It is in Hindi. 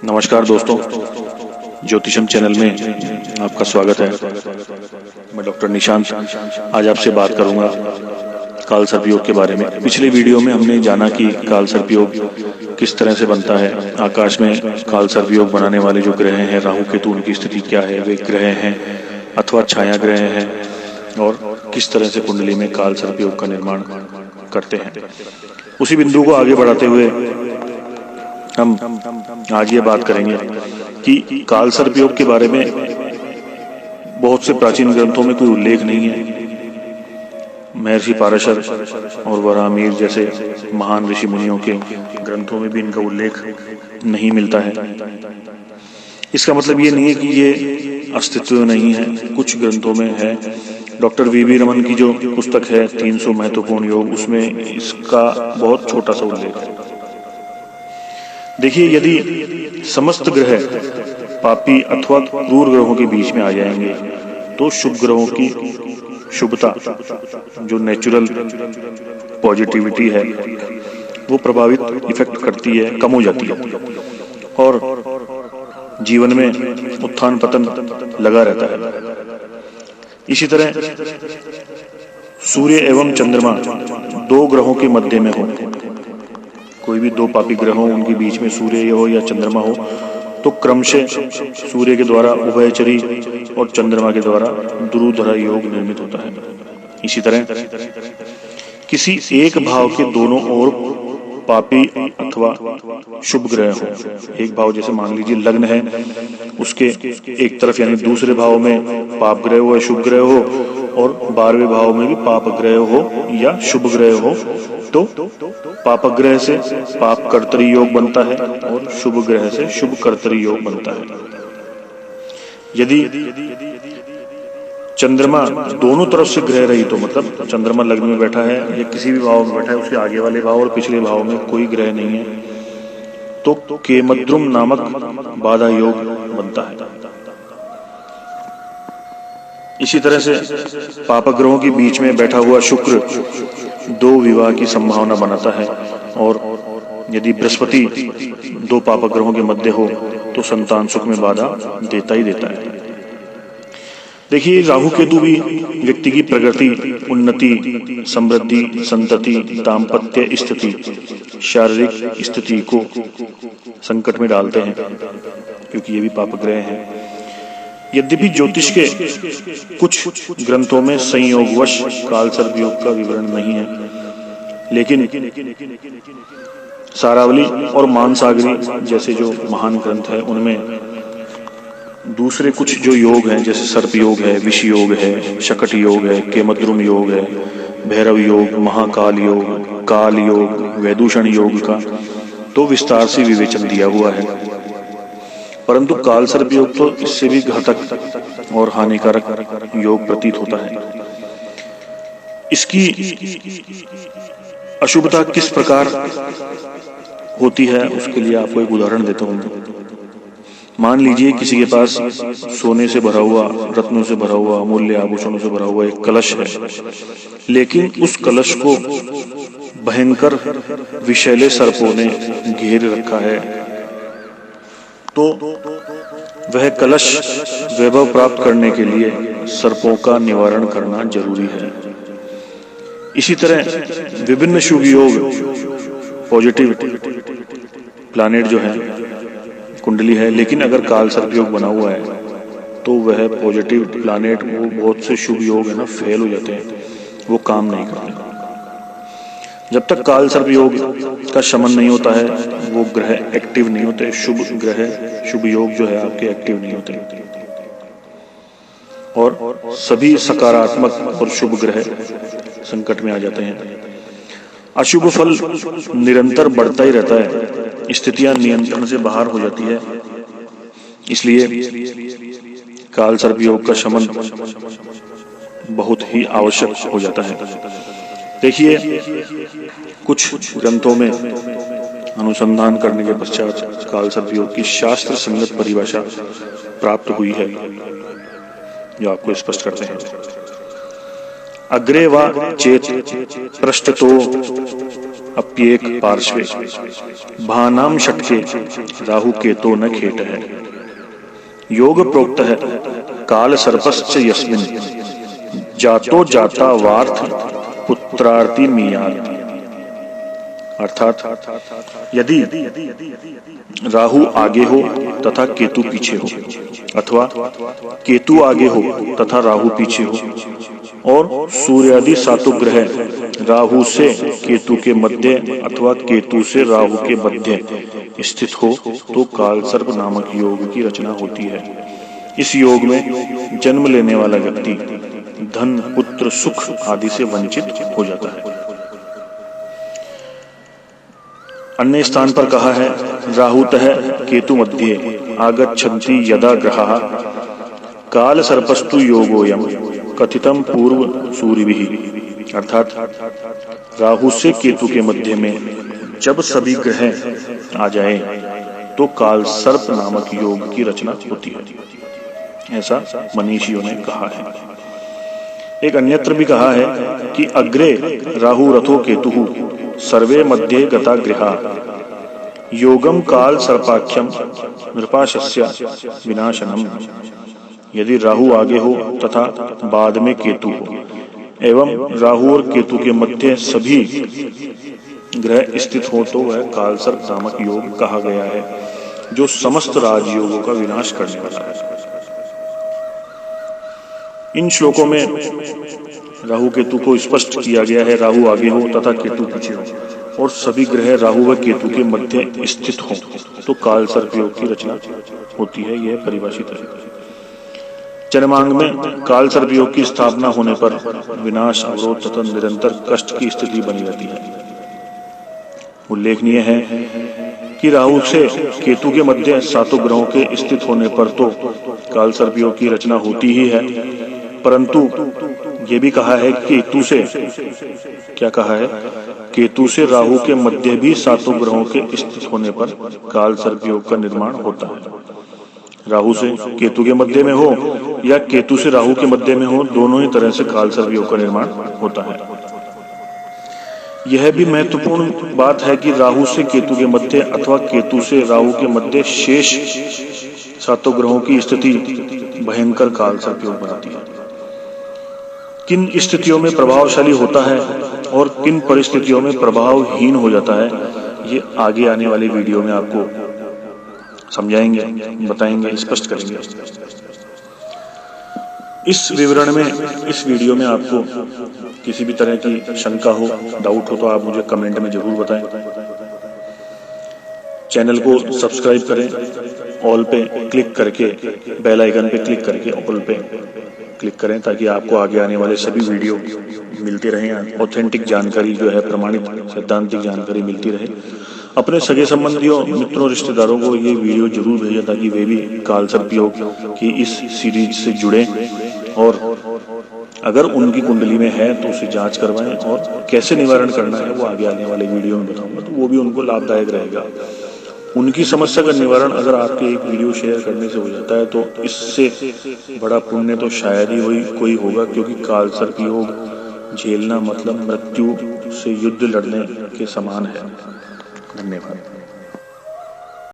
नमस्कार दोस्तों, ज्योतिषम चैनल में आपका स्वागत है। मैं डॉक्टर निशांत आज आपसे बात करूंगा काल सर्प योग के बारे में। पिछले वीडियो में हमने जाना कि काल सर्प योग किस तरह से बनता है, आकाश में काल सर्प योग बनाने वाले जो ग्रह हैं, राहु केतु, उनकी स्थिति क्या है, वे ग्रह हैं अथवा छाया ग्रह हैं, और किस तरह से कुंडली में काल सर्प योग का निर्माण करते हैं। उसी बिंदु को आगे बढ़ाते हुए हम आज ये बात करेंगे कि काल सर्प योग के बारे में बहुत से प्राचीन ग्रंथों में कोई उल्लेख नहीं है। महर्षि पाराशर और वराहमिहिर जैसे महान ऋषि मुनियों के ग्रंथों में भी इनका उल्लेख नहीं मिलता है। इसका मतलब ये नहीं है कि ये अस्तित्व में नहीं है, कुछ ग्रंथों में है। डॉक्टर वी रमन की जो पुस्तक है 300 महत्वपूर्ण योग, उसमें इसका बहुत छोटा सा उल्लेख है। देखिए, यदि समस्त ग्रह पापी अथवा क्रूर ग्रहों के बीच में आ जाएंगे तो शुभ ग्रहों की शुभता, जो नेचुरल पॉजिटिविटी है, वो प्रभावित इफेक्ट करती है, कम हो जाती है, और जीवन में उत्थान पतन लगा रहता है। इसी तरह सूर्य एवं चंद्रमा दो ग्रहों के मध्य में हो, कोई भी दो पापी ग्रह हो, उनके बीच में सूर्य हो या चंद्रमा हो, तो क्रमशः सूर्य के द्वारा उभयचरी और चंद्रमा के द्वारा दुरुधरा योग निर्मित होता है। इसी तरह किसी एक भाव के दोनों ओर पापी अथवा शुभ ग्रह हो, एक भाव जैसे मान लीजिए लग्न है, उसके एक तरफ यानी दूसरे भाव में पाप ग्रह हो या शुभ ग्रह हो, और 12वें भाव में भी पाप ग्रह हो या शुभ ग्रह हो, तो पाप ग्रह से पाप कर्तरी योग बनता है और शुभ ग्रह से शुभ कर्तरी योग बनता है। यदि चंद्रमा दोनों तरफ से ग्रह रही, तो मतलब चंद्रमा लग्न में बैठा है या किसी भी भाव में बैठा है, उसके आगे वाले भाव और पिछले भाव में कोई ग्रह नहीं है, तो केमद्रुम नामक बाधा योग बनता है। इसी तरह से पाप ग्रहों के बीच में बैठा हुआ शुक्र दो विवाह की संभावना बनाता है, और यदि बृहस्पति दो पाप ग्रहों के मध्य हो तो संतान सुख में बाधा देता ही देता है। देखिए, राहु केतु भी व्यक्ति की प्रगति, उन्नति, समृद्धि, संतति, दाम्पत्य स्थिति, शारीरिक स्थिति को संकट में डालते हैं, क्योंकि ये भी पाप ग्रह हैं। यद्यपि ज्योतिष के कुछ ग्रंथों में संयोगवश काल सर्प योग का विवरण नहीं है, लेकिन सारावली और मानसागरी जैसे जो महान ग्रंथ है, उनमें दूसरे कुछ जो योग हैं, जैसे सर्प योग है, विष योग है, शकट योग है, केमद्रुम योग है, भैरव योग, महाकाल योग, काल योग, वैदूषण योग का तो विस्तार से विवेचन दिया हुआ है। परंतु काल सर्प योग तो इससे भी घातक और हानिकारक योग प्रतीत होता है। इसकी अशुभता किस प्रकार होती है, उसके लिए आपको एक उदाहरण देता हूँ। मान लीजिए किसी के पास सोने से भरा हुआ, रत्नों से भरा हुआ, अमूल्य आभूषणों से भरा हुआ एक कलश है, लेकिन उस कलश को भयंकर विषैले सर्पों ने घेर रखा है, तो वह कलश वैभव प्राप्त करने के लिए सर्पों का निवारण करना जरूरी है। इसी तरह विभिन्न शुभ योग, पॉजिटिव प्लैनेट जो है कुंडली है, लेकिन अगर काल सर्प योग बना हुआ है तो वह पॉजिटिव प्लैनेट, वो बहुत से शुभ योग है ना, फेल हो जाते हैं, वो काम नहीं करते। जब तक काल सर्प योग का शमन नहीं होता है, वो ग्रह एक्टिव नहीं होते, शुभ ग्रह, शुभ योग जो है आपके एक्टिव नहीं होते, और सभी सकारात्मक और शुभ ग्रह संकट में आ जाते हैं। अशुभ फल निरंतर बढ़ता ही रहता है, स्थितियां नियंत्रण से बाहर हो जाती है। इसलिए काल सर्प योग का शमन बहुत ही आवश्यक हो जाता है। देखिए, कुछ ग्रंथों में अनुसंधान करने के पश्चात काल सर्प योग की शास्त्र संगत परिभाषा प्राप्त हुई है, जो आपको स्पष्ट करते हैं। अग्रे वा चेत पृष्ठतो अप्येक पार्श्वे भानाम षटके राहु केतो न खेट है। योग प्रोक्त है काल सर्पश्च यस्मिन् जातो जाता वार्थ पुत्रार्थी मीयात। अर्थात यदि राहु आगे हो तथा केतु पीछे हो, अथवा केतु आगे हो तथा राहु पीछे हो, और सूर्यादि सातों ग्रह राहु से केतु के मध्य अथवा केतु से राहु के मध्य स्थित हो तो काल सर्प नामक योग की रचना होती है। इस योग में जन्म लेने वाला व्यक्ति धन, पुत्र, सुख आदि से वंचित हो जाता है। अन्य स्थान पर कहा है राहुतः केतु मध्ये आगच्छन्ति यदा ग्रहाः काल सर्पस्तु योगोयम कथितम पूर्व सूर्यभिः। अर्थात राहु से केतु के मध्य में जब सभी ग्रह आ जाए तो काल सर्प नामक योग की रचना होती है, ऐसा मनीषियों ने कहा है। एक अन्यत्र भी कहा है कि अग्रे राहु रथो केतुः सर्वे मध्ये गता गृहा योगम काल सर्पाख्यम नृपाशस्य विनाशनम। यदि राहु आगे हो तथा बाद में केतु हो एवं राहु और केतु के मध्य सभी ग्रह स्थित हो तो वह काल सर्प नामक योग कहा गया है, जो समस्त राजयोगों का विनाश करने वाला है। इन श्लोकों में राहु केतु को स्पष्ट किया गया है। राहु आगे हो तथा केतु पीछे हो और सभी ग्रह राहु व केतु के मध्य स्थित हो तो काल सर्प योग की रचना होती है, यह परिभाषित है। जन्मांग में काल सर्प योग की स्थापना होने पर विनाश, अवरोध तथा निरंतर कष्ट की स्थिति बनी रहती है। उल्लेखनीय है कि राहु से केतु के मध्य सातों ग्रहों के स्थित होने पर तो काल सर्प योग की रचना होती ही है, परंतु ये भी कहा है केतु से, क्या कहा है, केतु से राहु के मध्य भी सातों ग्रहों के स्थित होने पर काल सर्प योग का निर्माण होता है। राहु से केतु के मध्य में हो या केतु से राहु के मध्य में हो, दोनों ही तरह से काल सर्प योग का निर्माण होता है। यह भी महत्वपूर्ण बात है कि राहु से केतु के मध्य अथवा केतु से राहु के मध्य शेष सातों ग्रहों की स्थिति भयंकर काल सर्प योग बनाती है। किन स्थितियों में प्रभावशाली होता है और किन परिस्थितियों में प्रभावहीन हो जाता है, ये आगे आने वाली वीडियो में आपको समझाएंगे, बताएंगे, स्पष्ट करेंगे। इस विवरण में, इस वीडियो में आपको किसी भी तरह की शंका हो, डाउट हो तो आप मुझे कमेंट में जरूर बताएं। चैनल को सब्सक्राइब करें, ऑल पे क्लिक करके, बेल आइकन पे क्लिक करके ऑल पे क्लिक करें ताकि आपको आगे आने वाले सभी वीडियो मिलते रहें। ऑथेंटिक जानकारी जो है, प्रमाणित सैद्धांतिक जानकारी मिलती रहे। अपने सगे संबंधियों, मित्रों, रिश्तेदारों को ये वीडियो जरूर भेजें ताकि वे भी काल सर्प योग की इस सीरीज से जुड़ें और अगर उनकी कुंडली में है तो उसे जांच करवाएं और कैसे निवारण करना है वो आगे आने वाले वीडियो में बताऊंगा, तो वो भी उनको लाभदायक रहेगा। उनकी समस्या का निवारण अगर आपके एक वीडियो शेयर करने से हो जाता है तो इससे बड़ा पुण्य तो शायद ही कोई होगा, क्योंकि काल सर्प योग झेलना मतलब मृत्यु से युद्ध लड़ने के समान है। धन्यवाद।